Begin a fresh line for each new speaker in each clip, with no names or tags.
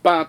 Hello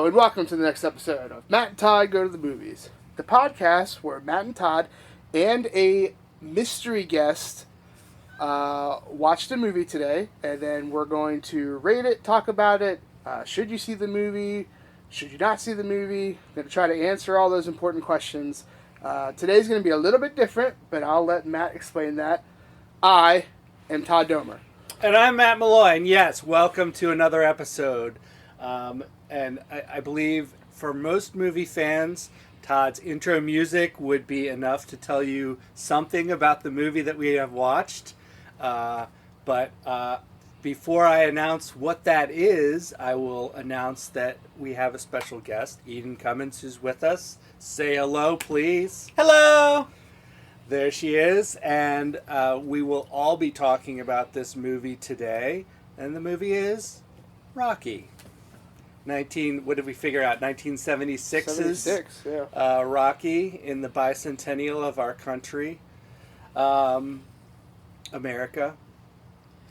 and welcome to the next episode of Matt and Todd Go to the Movies, the podcast where Matt and Todd and a mystery guest watched a movie today, and then we're going to rate it, talk about it. Should you see the movie? Should you not see the movie? I'm going to try to answer all those important questions. Today's going to be a little bit different, but I'll let Matt explain that. I am Todd Domer.
And I'm Matt Malloy, and yes, welcome to another episode. And I believe for most movie fans, Todd's intro music would be enough to tell you something about the movie that we have watched. But before I announce what that is, I will announce that we have a special guest, Eden Cummins, who's with us. Say hello, please.
Hello!
There she is, and we will all be talking about this movie today. And the movie is Rocky. What did we figure out? 1976's
76, yeah.
Rocky in the bicentennial of our country. America.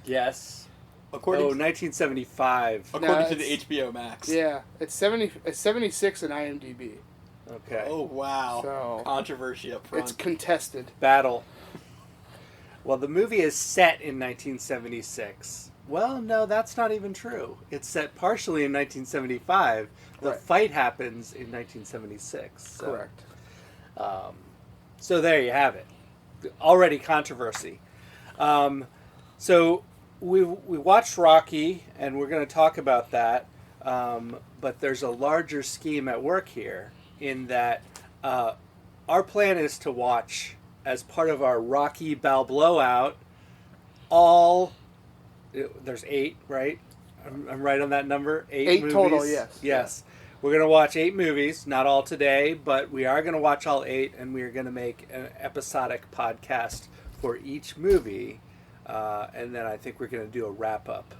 Yes.
According to
1975.
according to the HBO Max.
Yeah, it's 76 in IMDb.
Okay.
Oh, wow.
So,
controversy up front.
it's contested.
Battle. Well, the movie is set in 1976. Well, no, that's not even true. It's set partially in 1975. The
Right.
fight happens in 1976. So.
Correct.
So there you have it. Already controversy. So we watched Rocky, and we're going to talk about that. But there's a larger scheme at work here in that our plan is to watch, as part of our Rocky Balboa out, there's 8, right? I'm right on that number? 8 movies?
Total, yes.
Yes. We're going to watch 8 movies, not all today, but we are going to watch all 8, and we are going to make an episodic podcast for each movie. And then I think we're going to do a wrap-up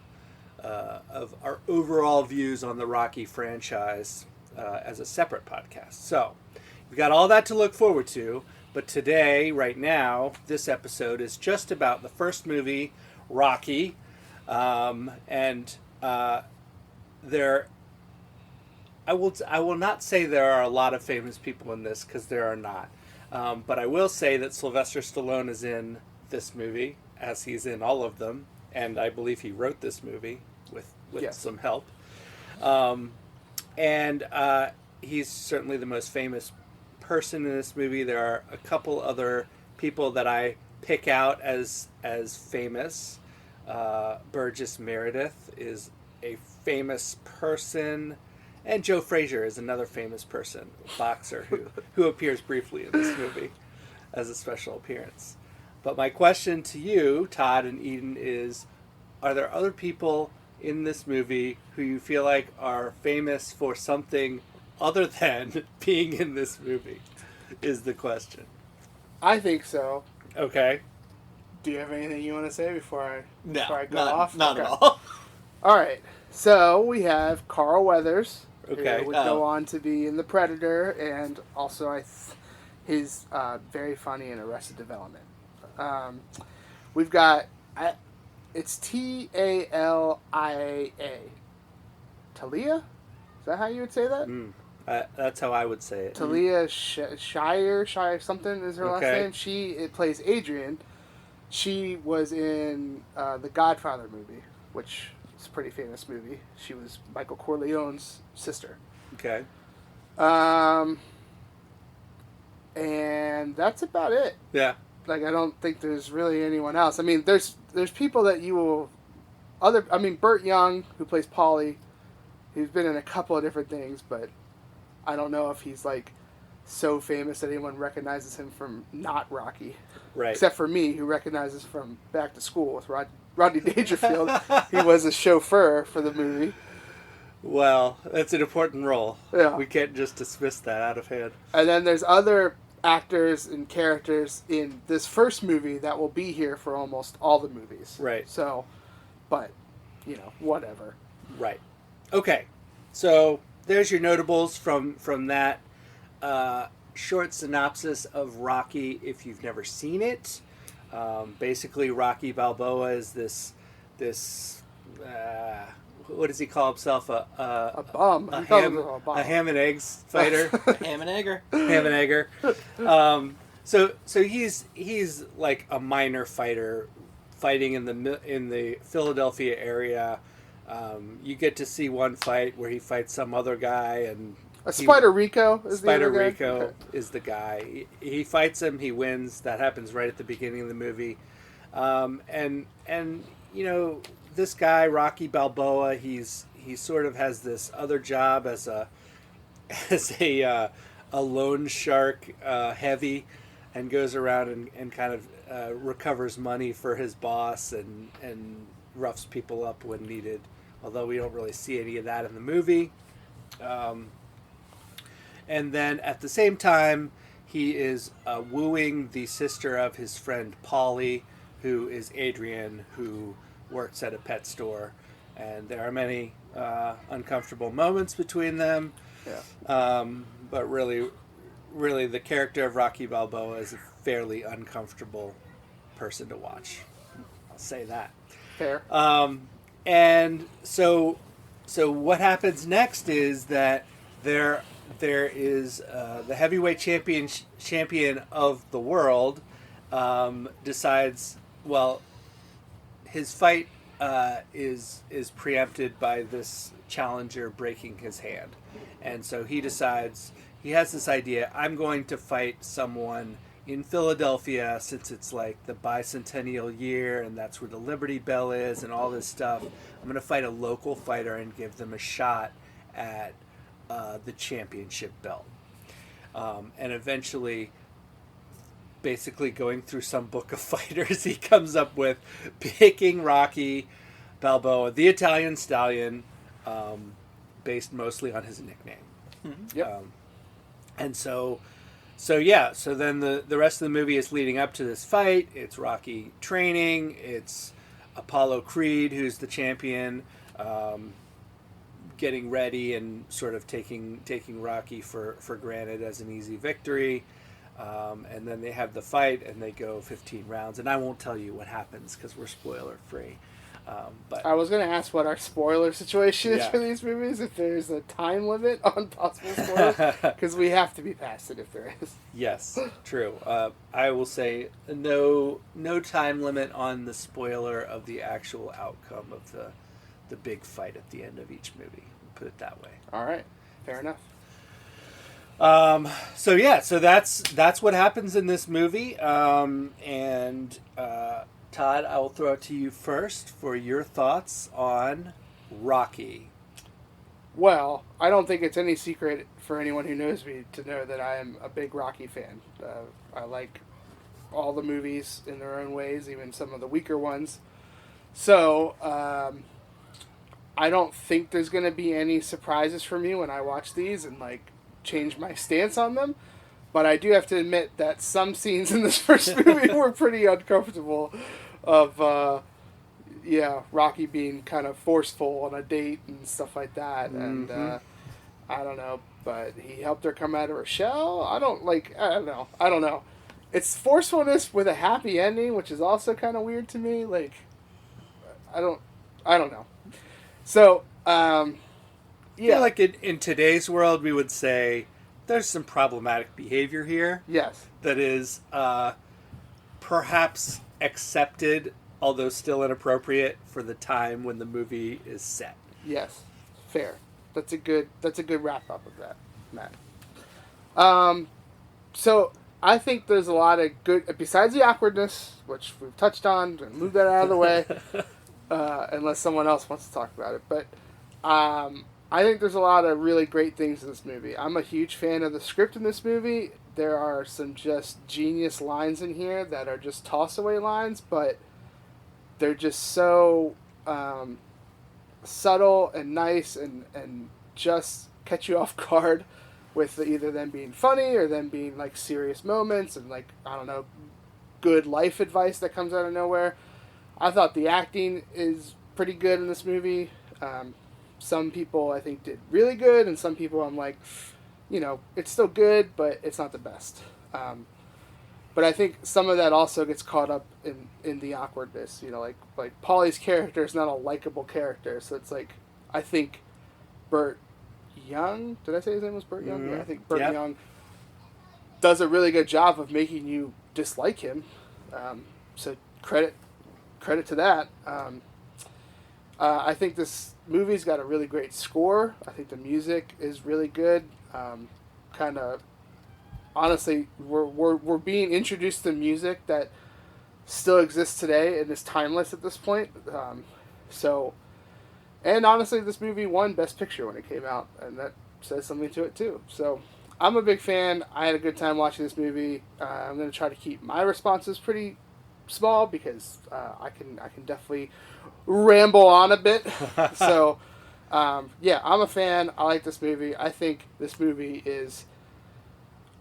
of our overall views on the Rocky franchise as a separate podcast. So, we've got all that to look forward to, but today, right now, this episode is just about the first movie, Rocky. I will not say there are a lot of famous people in this, because there are not. But I will say that Sylvester Stallone is in this movie, as he's in all of them, and I believe he wrote this movie with
Yes.
some help. He's certainly the most famous person in this movie. There are a couple other people that I pick out as famous. Burgess Meredith is a famous person, and Joe Frazier is another famous person, a boxer who appears briefly in this movie as a special appearance. But my question to you, Todd and Eden, is, are there other people in this movie who you feel like are famous for something other than being in this movie, is the question.
I think so.
Okay.
Do you have anything you want to say before I go
not,
off?
Not
Okay.
at all.
All right. So we have Carl Weathers.
Okay.
Who would go on to be in The Predator, and also he's very funny in Arrested Development. We've got it's Talia. Talia? Is that how you would say that?
That's how I would say it.
Talia Shire something is her last
Okay.
name. She plays Adrian. She was in the Godfather movie, which is a pretty famous movie. She was Michael Corleone's sister.
Okay.
And that's about it.
Yeah.
Like, I don't think there's really anyone else. I mean, there's people that you will... Burt Young, who plays Paulie, he's been in a couple of different things, but I don't know if he's, like, so famous that anyone recognizes him from not Rocky.
Right.
Except for me, who recognizes from Back to School with Rodney Dangerfield. He was a chauffeur for the movie.
Well, that's an important role.
Yeah.
We can't just dismiss that out of hand.
And then there's other actors and characters in this first movie that will be here for almost all the movies.
Right.
So, but, whatever.
Right. Okay. So there's your notables from that short synopsis of Rocky if you've never seen it. Basically, Rocky Balboa is this what does he call himself?
A bum.
A ham and eggs fighter.
Ham and egger.
Ham and egger. So he's like a minor fighter, fighting in the Philadelphia area. You get to see one fight where he fights some other guy, and
Spider Rico is
Spider Rico is the guy. He fights him. He wins. That happens right at the beginning of the movie. And you know, this guy Rocky Balboa, he sort of has this other job as a loan shark heavy, and goes around and kind of recovers money for his boss and roughs people up when needed. Although we don't really see any of that in the movie. And then at the same time, he is wooing the sister of his friend Polly, who is Adrian, who works at a pet store. And there are many uncomfortable moments between them.
Yeah.
But really, the character of Rocky Balboa is a fairly uncomfortable person to watch. I'll say that.
Fair.
And so what happens next is that there is the heavyweight champion of the world decides, well, his fight is preempted by this challenger breaking his hand, and so he decides, he has this idea: I'm going to fight someone in Philadelphia, since it's like the bicentennial year and that's where the Liberty Bell is and all this stuff. I'm going to fight a local fighter and give them a shot at the championship belt. And eventually, basically going through some book of fighters, he comes up with picking Rocky Balboa, the Italian Stallion, based mostly on his nickname.
Mm-hmm. Yep.
And so then the rest of the movie is leading up to this fight. It's Rocky training. It's Apollo Creed, who's the champion, getting ready and sort of taking Rocky for granted as an easy victory. And then they have the fight, and they go 15 rounds. And I won't tell you what happens because we're spoiler free. But
I was going to ask what our spoiler situation is for these movies, if there's a time limit on possible spoilers, because we have to be past it if there is.
Yes, true. I will say no time limit on the spoiler of the actual outcome of the big fight at the end of each movie. Put it that way.
All right, fair enough.
So that's what happens in this movie, and Todd, I will throw it to you first for your thoughts on Rocky.
Well, I don't think it's any secret for anyone who knows me to know that I am a big Rocky fan. I like all the movies in their own ways, even some of the weaker ones. So, I don't think there's going to be any surprises for me when I watch these and, like, change my stance on them. But I do have to admit that some scenes in this first movie were pretty uncomfortable of, Rocky being kind of forceful on a date and stuff like that.
Mm-hmm.
And, I don't know, but he helped her come out of her shell. I don't know. It's forcefulness with a happy ending, which is also kind of weird to me. Like, I don't know. So,
Yeah, like in today's world, we would say there's some problematic behavior here.
Yes.
That is perhaps accepted, although still inappropriate for the time when the movie is set.
Yes. Fair. That's a good wrap up of that, Matt. So I think there's a lot of good, besides the awkwardness, which we've touched on, and move that out of the way, unless someone else wants to talk about it. But I think there's a lot of really great things in this movie. I'm a huge fan of the script in this movie. There are some just genius lines in here that are just toss-away lines, but they're just so subtle and nice and just catch you off guard with either them being funny or them being, like, serious moments and, like, I don't know, good life advice that comes out of nowhere. I thought the acting is pretty good in this movie. Some people I think did really good, and some people I'm like, it's still good, but it's not the best. But I think some of that also gets caught up in the awkwardness. Like Paulie's character is not a likable character, so it's like I think Burt Young. Did I say his name was Burt Young?
Mm-hmm.
Yeah, I think Burt Young does a really good job of making you dislike him. So credit to that. I think this movie's got a really great score. I think the music is really good. Kind of, honestly, we're being introduced to music that still exists today and is timeless at this point. And honestly, this movie won Best Picture when it came out, and that says something to it too. So I'm a big fan. I had a good time watching this movie. I'm going to try to keep my responses pretty small because I can definitely ramble on a bit. So yeah, I'm a fan. I like this movie. I think this movie is.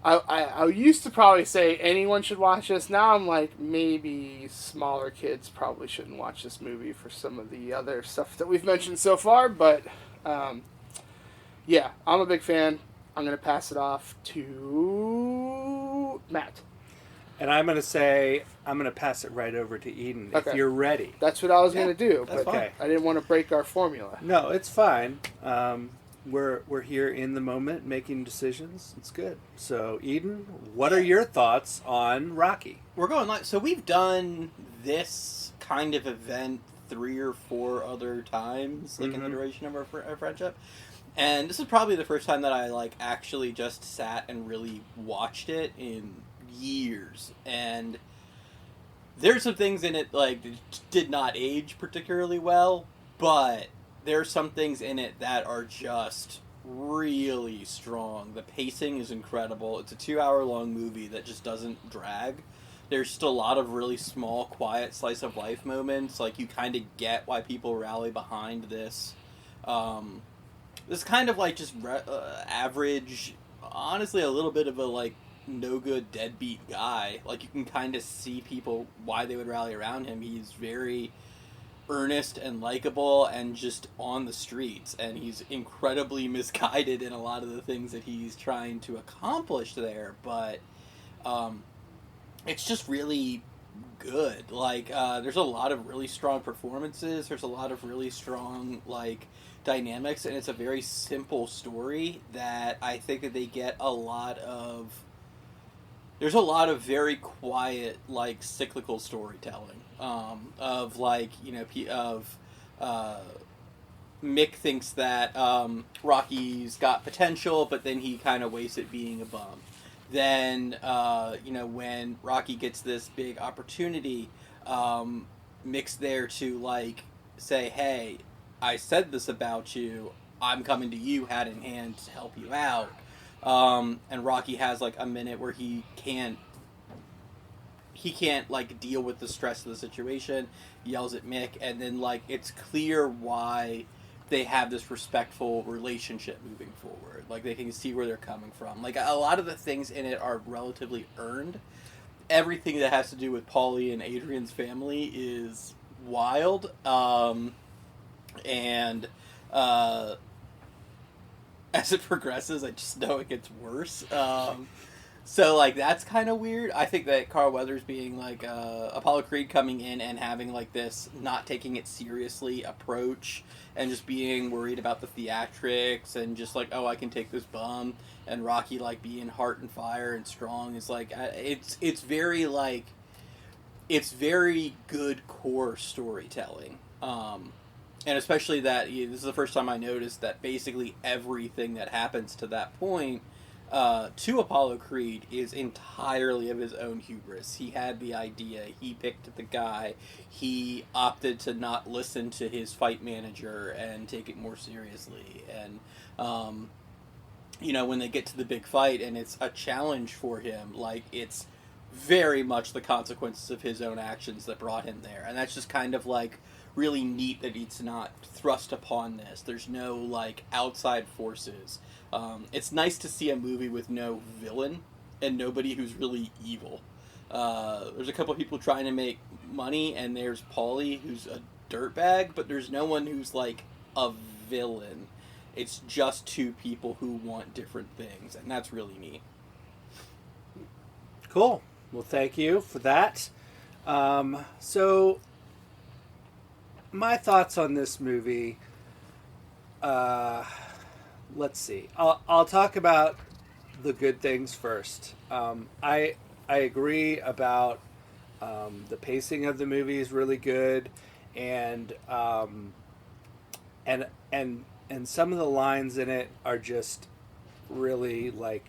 I used to probably say anyone should watch this. Now I'm like, maybe smaller kids probably shouldn't watch this movie for some of the other stuff that we've mentioned so far. But yeah, I'm a big fan. I'm going to pass it off to Matt.
And I'm going to pass it right over to Eden if you're ready.
That's what I was going to do, but
okay.
I didn't want to break our formula.
No, it's fine. We're here in the moment making decisions. It's good. So, Eden, what are your thoughts on Rocky?
We're going like so. We've done this kind of event 3 or 4 other times, like in the duration of our friendship. And this is probably the first time that I actually just sat and really watched it in years. And there's some things in it that did not age particularly well, but there are some things in it that are just really strong. The pacing is incredible. It's a 2-hour-long movie that just doesn't drag. There's just a lot of really small, quiet slice-of-life moments. You kind of get why people rally behind this. This kind of just average, honestly a little bit of a no-good deadbeat guy. You can kind of see people, why they would rally around him. He's very earnest and likable and just on the streets, and he's incredibly misguided in a lot of the things that he's trying to accomplish there, but it's just really good. There's a lot of really strong performances, there's a lot of really strong dynamics, and it's a very simple story that I think that they get a lot of. There's a lot of very quiet, cyclical storytelling. Mick thinks that Rocky's got potential, but then he kind of wastes it being a bum. Then, when Rocky gets this big opportunity, Mick's there to, say, hey, I said this about you, I'm coming to you hat in hand to help you out. And Rocky has a minute where he can't deal with the stress of the situation, yells at Mick, and then it's clear why they have this respectful relationship moving forward. They can see where they're coming from. A lot of the things in it are relatively earned. Everything that has to do with Paulie and Adrian's family is wild. As it progresses, I just know it gets worse. So that's kind of weird. I think that Carl Weathers being Apollo Creed coming in and having this not taking it seriously approach and just being worried about the theatrics and just oh, I can take this bum, and Rocky being heart and fire and strong is it's very it's very good core storytelling. And especially that this is the first time I noticed that basically everything that happens to that point to Apollo Creed is entirely of his own hubris. He had the idea, he picked the guy, he opted to not listen to his fight manager and take it more seriously. And, when they get to the big fight and it's a challenge for him, it's very much the consequences of his own actions that brought him there. And that's just kind of really neat that it's not thrust upon this. There's no outside forces. It's nice to see a movie with no villain and nobody who's really evil. There's a couple of people trying to make money, and there's Paulie who's a dirtbag, but there's no one who's a villain. It's just two people who want different things, and that's really neat.
Cool. Well, thank you for that. So, my thoughts on this movie. Let's see. I'll talk about the good things first. I agree about the pacing of the movie is really good, and some of the lines in it are just really like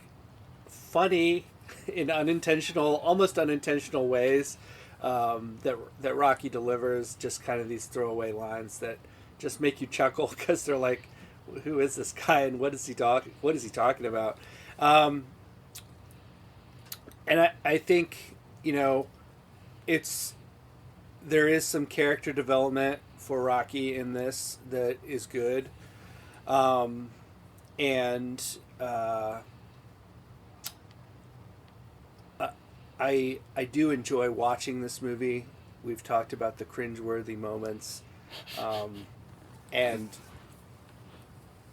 funny in almost unintentional ways that Rocky delivers. Just kind of these throwaway lines that just make you chuckle because they're like, "Who is this guy and what is he talking about?" And I think there is some character development for Rocky in this that is good, and I do enjoy watching this movie. We've talked about the cringeworthy moments, and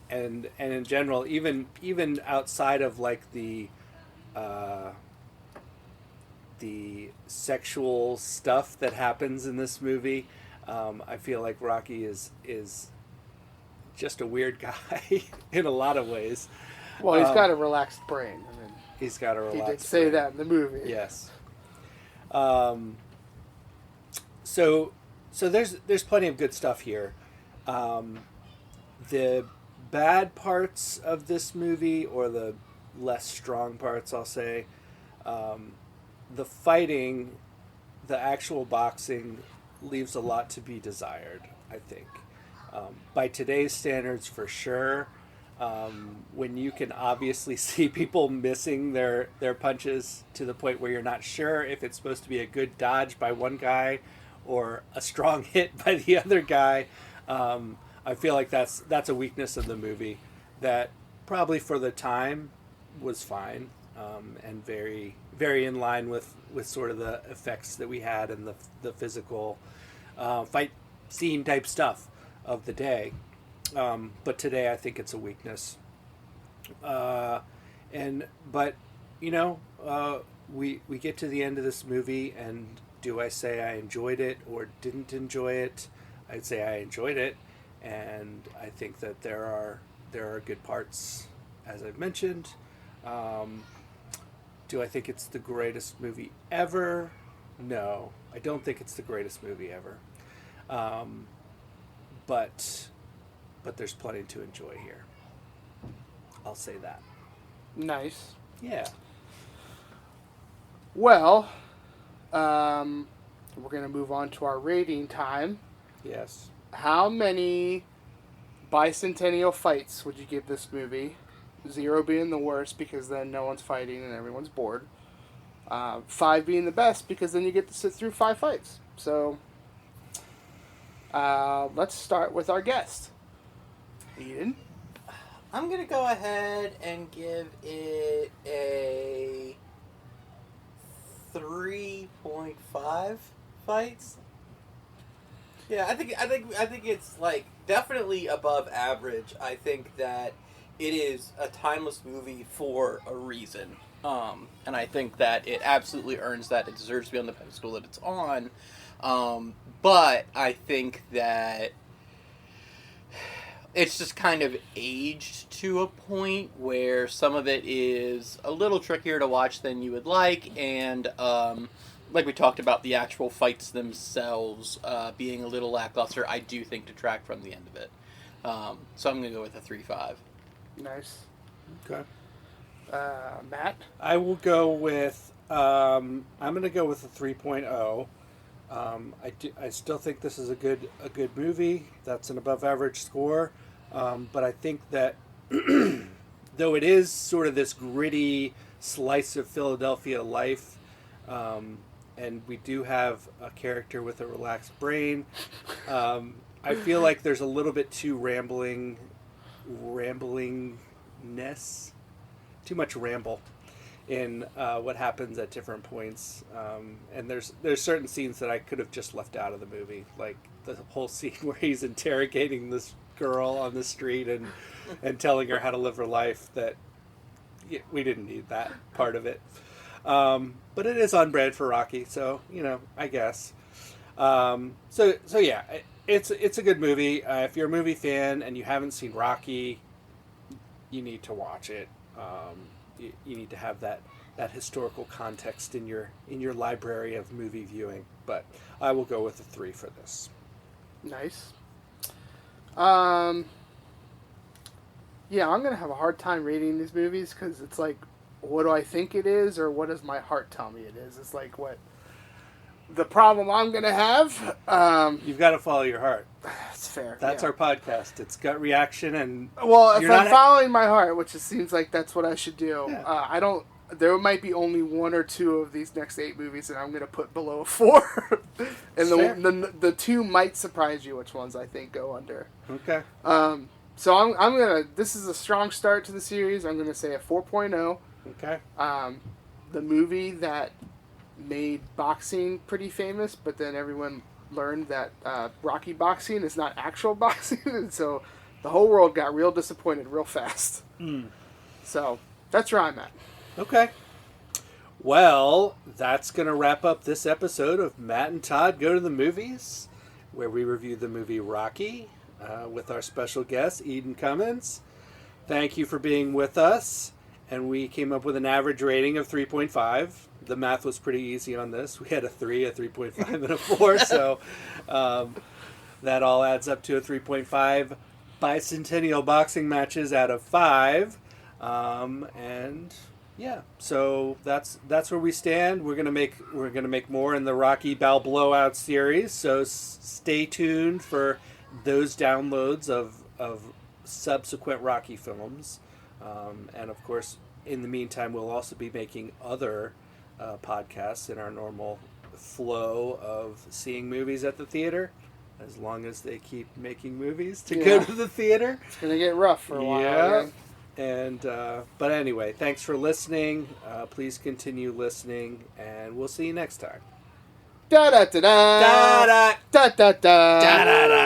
in general, even outside of like the sexual stuff that happens in this movie, I feel like Rocky is just a weird guy in a lot of ways.
Well, he's got a relaxed brain. I mean,
he's got a relaxed brain.
He did say that in the movie.
Yes. So there's plenty of good stuff here. The bad parts of this movie, or the less strong parts, I'll say, the fighting, the actual boxing, leaves a lot to be desired, I think. By today's standards, for sure. When you can obviously see people missing their punches to the point where you're not sure if it's supposed to be a good dodge by one guy or a strong hit by the other guy, I feel like that's a weakness of the movie that probably for the time was fine, and very, very in line with sort of the effects that we had and the physical fight scene type stuff of the day. But today I think it's a weakness. But we get to the end of this movie, and do I say I enjoyed it or didn't enjoy it? I'd say I enjoyed it, and I think that there are good parts, as I've mentioned. Do I think it's the greatest movie ever? No, I don't think it's the greatest movie ever. But there's plenty to enjoy here. I'll say that.
Nice.
Yeah.
Well, we're going to move on to our rating time.
Yes.
How many bicentennial fights would you give this movie? 0 being the worst because then no one's fighting and everyone's bored. 5 being the best because then you get to sit through 5 fights. So, let's start with our guest. Eden?
I'm going to go ahead and give it a 3.5 fights. Yeah, I think it's like definitely above average. I think that it is a timeless movie for a reason. And I think that it absolutely earns that. It deserves to be on the pedestal that it's on. But I think that it's just kind of aged to a point where some of it is a little trickier to watch than you would like, and like we talked about, the actual fights themselves being a little lackluster, I do think detract from the end of it. So I'm going to go with a 3.5.
Nice.
Okay.
Matt?
I will go with, I'm going to go with a 3.0. I still think this is a good movie. That's an above average score. But I think that though it is sort of this gritty slice of Philadelphia life, and we do have a character with a relaxed brain, I feel like there's a little bit too ramblingness, too much ramble in what happens at different points, and there's certain scenes that I could have just left out of the movie, like the whole scene where he's interrogating this girl on the street and telling her how to live her life. That we didn't need that part of it. But it is on brand for Rocky, so I guess. So yeah, it's a good movie. If you're a movie fan and you haven't seen Rocky, you need to watch it. You need to have that historical context in your library of movie viewing. But I will go with a 3 for this.
Nice. Yeah, I'm gonna have a hard time rating these movies because it's like, what do I think it is, or what does my heart tell me it is? It's like what the problem I'm gonna have.
You've got to follow your heart.
That's fair.
That's our podcast. It's gut reaction, and
well, if I'm following my heart, which it seems like that's what I should do.
Yeah.
I don't. There might be only 1 or 2 of these next 8 movies that I'm gonna put below a 4, and the 2 might surprise you which ones I think go under.
Okay.
So I'm gonna. This is a strong start to the series. I'm gonna say a 4.0.
Okay.
The movie that made boxing pretty famous, but then everyone learned that Rocky boxing is not actual boxing, and so the whole world got real disappointed real fast. So that's where I'm at.
Okay. Well, that's going to wrap up this episode of Matt and Todd Go to the Movies, where we review the movie Rocky with our special guest, Eden Cummins. Thank you for being with us. And we came up with an average rating of 3.5. The math was pretty easy on this. We had a 3, a 3.5, and a 4. So that all adds up to a 3.5 bicentennial boxing matches out of 5. And yeah, so that's where we stand. We're gonna make more in the Rocky Balboa series. So stay tuned for those downloads of subsequent Rocky films. And of course, in the meantime, we'll also be making other podcasts in our normal flow of seeing movies at the theater, as long as they keep making movies to go to the theater.
It's going to get rough for a while.
Yeah. And but anyway, thanks for listening. Please continue listening, and we'll see you next time.
Da da da da da da da da da.